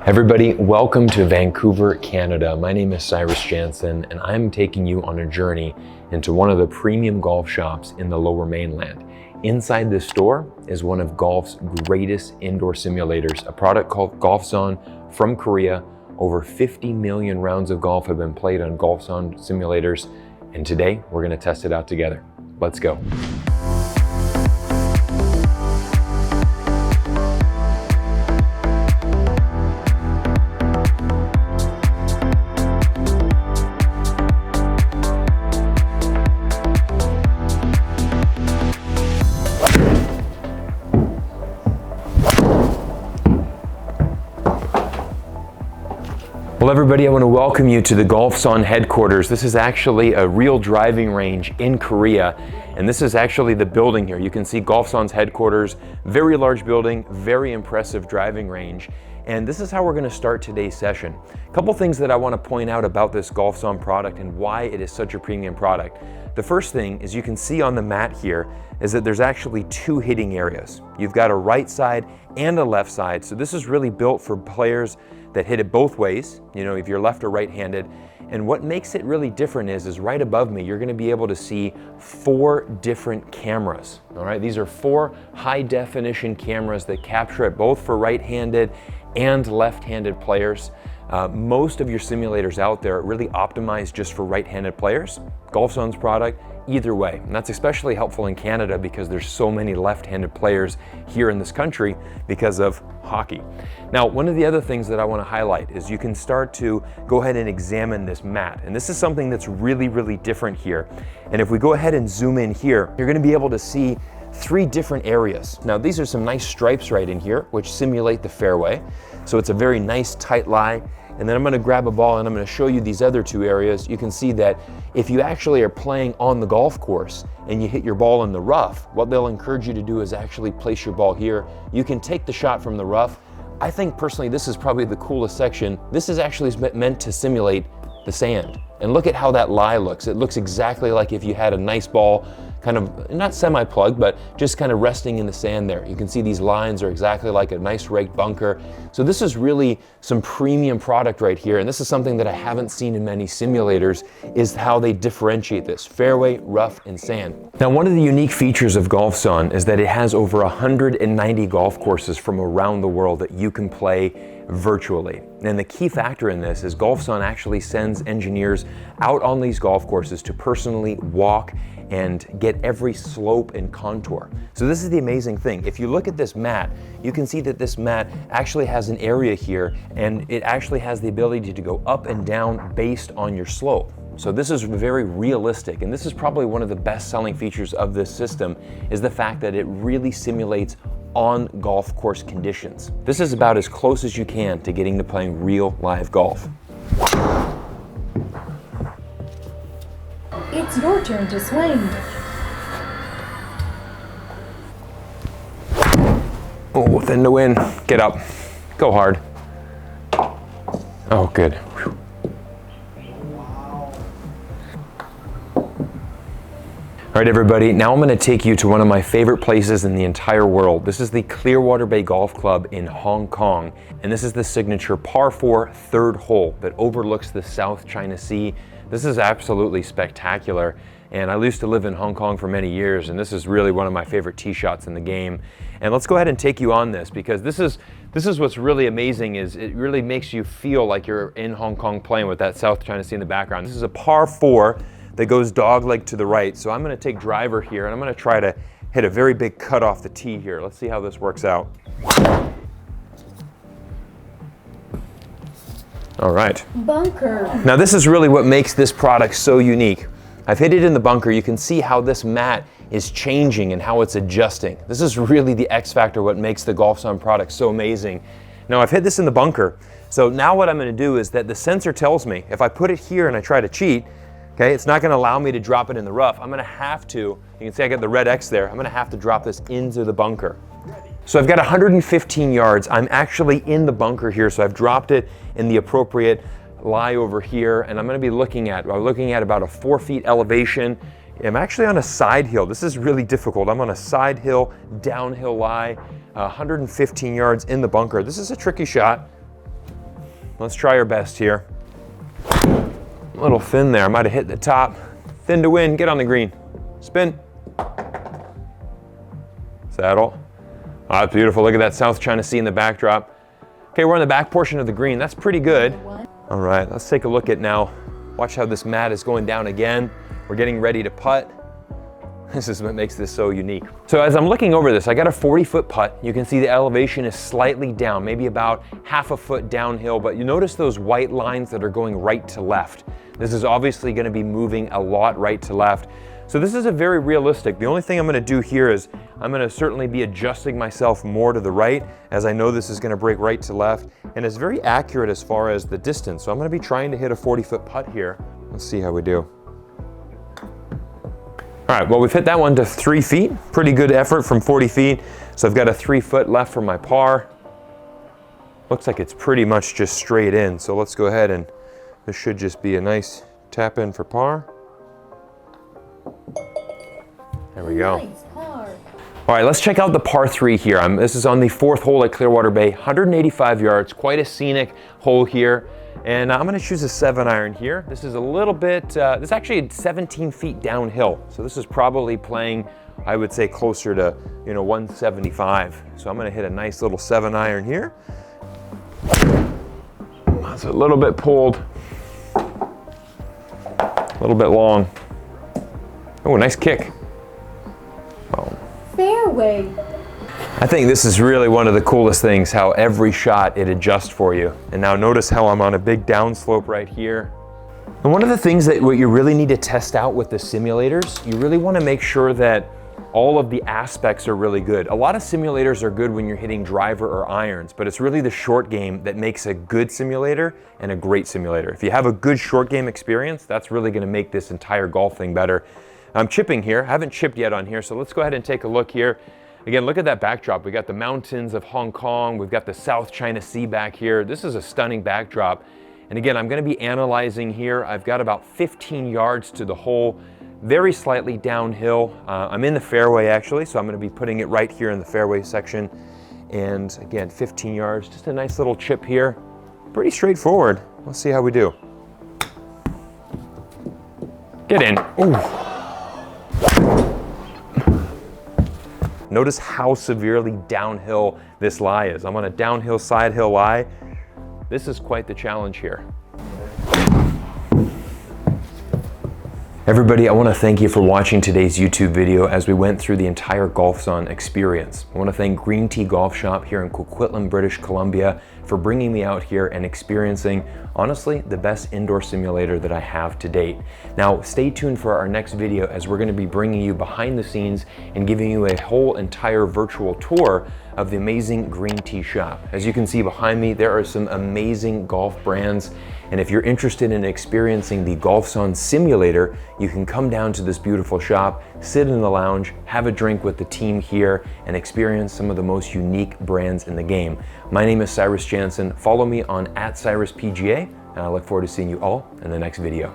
Everybody, welcome to Vancouver, Canada. My name is Cyrus Jansen, and I'm taking you on a journey into one of the premium golf shops in the Lower Mainland. Inside this store is one of golf's greatest indoor simulators, a product called GOLFZON from Korea. Over 50 million rounds of golf have been played on GOLFZON simulators, and today we're going to test it out together. Let's go. Well, everybody, I want to welcome you to the GOLFZON headquarters. This is actually a real driving range in Korea, and this is actually the building here. You can see GOLFZON's headquarters, very large building, very impressive driving range. And this is how we're going to start today's session. A couple things that I want to point out about this GOLFZON product and why it is such a premium product. The first thing is you can see on the mat here is that there's actually two hitting areas. You've got a right side and a left side. So this is really built for players that hit it both ways, you know, if you're left or right-handed. And what makes it really different is right above me, you're gonna be able to see 4 different cameras, all right? These are 4 high-definition cameras that capture it both for right-handed and left-handed players. Most of your simulators out there are really optimized just for right-handed players. GOLFZON's product, either way. And that's especially helpful in Canada because there's so many left-handed players here in this country because of hockey. Now, one of the other things that I want to highlight is you can start to go ahead and examine this mat. And this is something that's really, really different here. And if we go ahead and zoom in here, you're going to be able to see 3 different areas. Now, these are some nice stripes right in here, which simulate the fairway. So it's a very nice tight lie. And then I'm going to grab a ball and I'm going to show you these other 2 areas. You can see that if you actually are playing on the golf course and you hit your ball in the rough, what they'll encourage you to do is actually place your ball here. You can take the shot from the rough. I think personally this is probably the coolest section. This is actually meant to simulate the sand. And look at how that lie looks. It looks exactly like if you had a nice ball, kind of not semi-plugged, but just kind of resting in the sand there. You can see these lines are exactly like a nice raked bunker. So this is really some premium product right here. And this is something that I haven't seen in many simulators, is how they differentiate this: fairway, rough, and sand. Now, one of the unique features of GOLFZON is that it has over 190 golf courses from around the world that you can play virtually. And the key factor in this is GOLFZON actually sends engineers out on these golf courses to personally walk and get every slope and contour. So this is the amazing thing. If you look at this mat, you can see that this mat actually has an area here, and it actually has the ability to go up and down based on your slope. So this is very realistic, and this is probably one of the best selling features of this system, is the fact that it really simulates on golf course conditions. This is about as close as you can to getting to playing real live golf. It's your turn to swing. Oh, thin to win. Get up. Go hard. Oh, good. Whew. All right, everybody, now I'm going to take you to one of my favorite places in the entire world. This is the Clearwater Bay Golf Club in Hong Kong, and this is the signature par 4 third hole that overlooks the South China Sea. This is absolutely spectacular, and I used to live in Hong Kong for many years, and this is really one of my favorite tee shots in the game. And let's go ahead and take you on this, because this is what's really amazing, is it really makes you feel like you're in Hong Kong playing with that South China Sea in the background. This is a par 4 that goes dogleg to the right. So I'm going to take driver here, and I'm going to try to hit a very big cut off the tee here. Let's see how this works out. All right. Bunker. Now this is really what makes this product so unique. I've hit it in the bunker. You can see how this mat is changing and how it's adjusting. This is really the X factor, what makes the GOLFZON product so amazing. Now I've hit this in the bunker. So now what I'm going to do is that the sensor tells me if I put it here and I try to cheat, okay, it's not going to allow me to drop it in the rough. I'm going to have to, you can see I got the red X there, I'm going to have to drop this into the bunker. So I've got 115 yards. I'm actually in the bunker here, so I've dropped it in the appropriate lie over here, and I'm going to be looking at about a 4 feet elevation. I'm actually on a side hill. This is really difficult. I'm on a side hill, downhill lie, 115 yards in the bunker. This is a tricky shot. Let's try our best here. A little thin there, I might have hit the top. Thin to win, get on the green. Spin. Saddle. Oh, that's beautiful, look at that South China Sea in the backdrop. Okay, we're on the back portion of the green, that's pretty good. All right, let's take a look at now. Watch how this mat is going down again. We're getting ready to putt. This is what makes this so unique. So as I'm looking over this, I got a 40-foot putt. You can see the elevation is slightly down, maybe about half a foot downhill, but you notice those white lines that are going right to left. This is obviously gonna be moving a lot right to left. So this is a very realistic. The only thing I'm gonna do here is I'm gonna certainly be adjusting myself more to the right, as I know this is gonna break right to left, and it's very accurate as far as the distance. So I'm gonna be trying to hit a 40-foot putt here. Let's see how we do. All right, well, we've hit that one to 3 feet. Pretty good effort from 40 feet. So I've got a 3 foot left for my par. Looks like it's pretty much just straight in. So let's go ahead and this should just be a nice tap in for par. There we go. Nice par. All right, let's check out the par 3 here. This is on the 4th hole at Clearwater Bay, 185 yards, quite a scenic hole here. And I'm gonna choose a 7-iron here. This is a little bit, this is actually 17 feet downhill. So this is probably playing, I would say, closer to 175. So I'm gonna hit a nice little 7-iron here. That's a little bit pulled, a little bit long. Oh, nice kick. Oh. Fairway. I think this is really one of the coolest things, how every shot it adjusts for you. And now notice how I'm on a big downslope right here. And one of the things that what you really need to test out with the simulators, you really want to make sure that all of the aspects are really good. A lot of simulators are good when you're hitting driver or irons, but it's really the short game that makes a good simulator and a great simulator. If you have a good short game experience, that's really going to make this entire golf thing better. I'm chipping here. I haven't chipped yet on here, so let's go ahead and take a look here. Again, look at that backdrop. We got the mountains of Hong Kong. We've got the South China Sea back here. This is a stunning backdrop. And again, I'm gonna be analyzing here. I've got about 15 yards to the hole, very slightly downhill. I'm in the fairway actually, so I'm gonna be putting it right here in the fairway section. And again, 15 yards, just a nice little chip here. Pretty straightforward. Let's see how we do. Get in. Ooh. Notice how severely downhill this lie is. I'm on a downhill side hill lie. This is quite the challenge here. Everybody, I want to thank you for watching today's YouTube video as we went through the entire GOLFZON experience. I want to thank Green Tea Golf Shop here in Coquitlam, British Columbia for bringing me out here and experiencing, honestly, the best indoor simulator that I have to date. Now, stay tuned for our next video as we're going to be bringing you behind the scenes and giving you a whole entire virtual tour of the amazing Green Tea shop. As you can see behind me, there are some amazing golf brands. And if you're interested in experiencing the GOLFZON simulator, you can come down to this beautiful shop, sit in the lounge, have a drink with the team here, and experience some of the most unique brands in the game. My name is Cyrus Jansen. Follow me on @CyrusPGA, and I look forward to seeing you all in the next video.